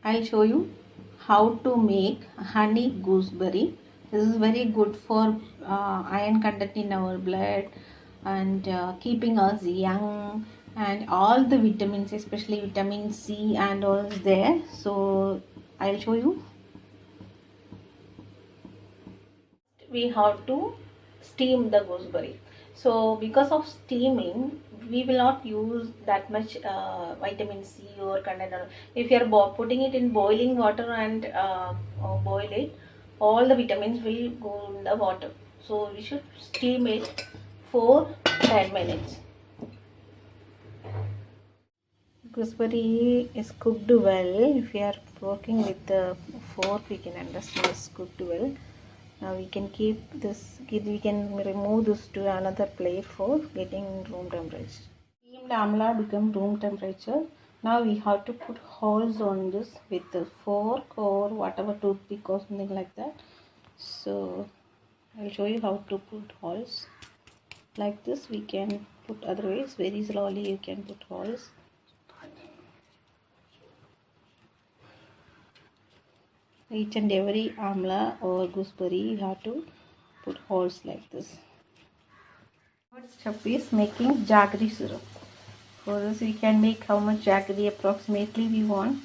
I'll show you how to make honey gooseberry. This is very good for iron content in our blood and keeping us young, and all the vitamins, especially vitamin C and all is there. So I'll show you. We have to steam the gooseberry. So because of steaming, we will not use that much vitamin C or content. If you are putting it in boiling water and boil it, all the vitamins will go in the water. So we should steam it for 10 minutes. Gooseberry is cooked well. If you are working with the fork, we can understand it's cooked well. Now we can keep this, we can remove this to another plate for getting room temperature. Steamed amla become room temperature. Now we have to put holes on this with a fork or whatever, toothpick or something like that. So I'll show you how to put holes. Like this we can put, otherwise very slowly you can put holes. Each and every amla or gooseberry you have to put holes like this. Third step is making jaggery syrup. For this we can make how much jaggery approximately we want.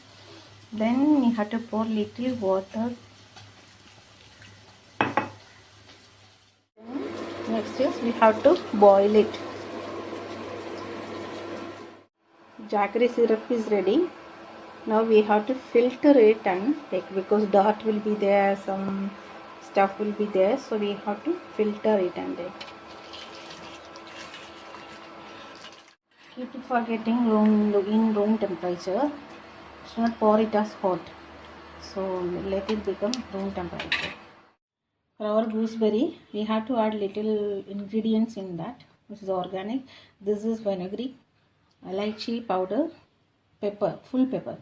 Then we have to pour little water. Next is we have to boil it. Jaggery syrup is ready. Now we have to filter it and take, because dirt will be there, some stuff will be there, so we have to filter it and take. Keep it for getting in room temperature. Should not pour it as hot. So let it become room temperature. For our gooseberry, we have to add little ingredients in that, which is organic. This is fenugreek, elaichi powder, pepper, full pepper.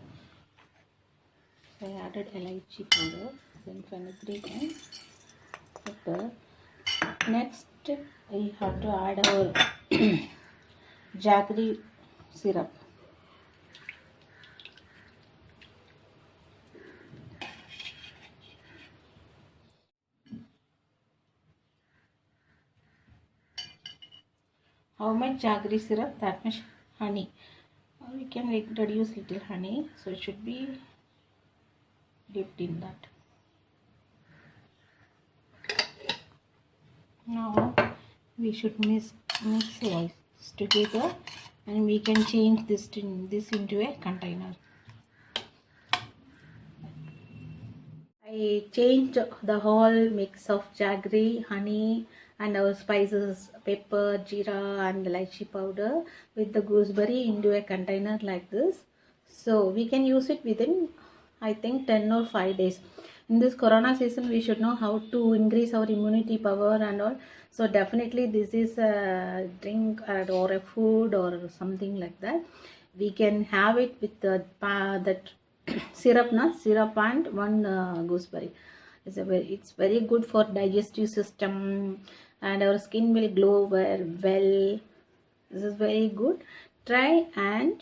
So I added elaichi powder, then fenugreek and pepper. Next, we have to add our jaggery syrup. How much jaggery syrup, that much honey. We can reduce little honey, so it should be dipped in that. Now we should mix this together, and we can change this into a container. I changed the whole mix of jaggery, honey and our spices, pepper, jeera and lychee powder with the gooseberry into a container like this. So we can use it within, I think, 10 or 5 days. In this corona season, we should know how to increase our immunity power and all. So definitely this is a drink or a food or something like that. We can have it with that syrup and one gooseberry. It's very good for digestive system, and our skin will glow well. This is very good. Try and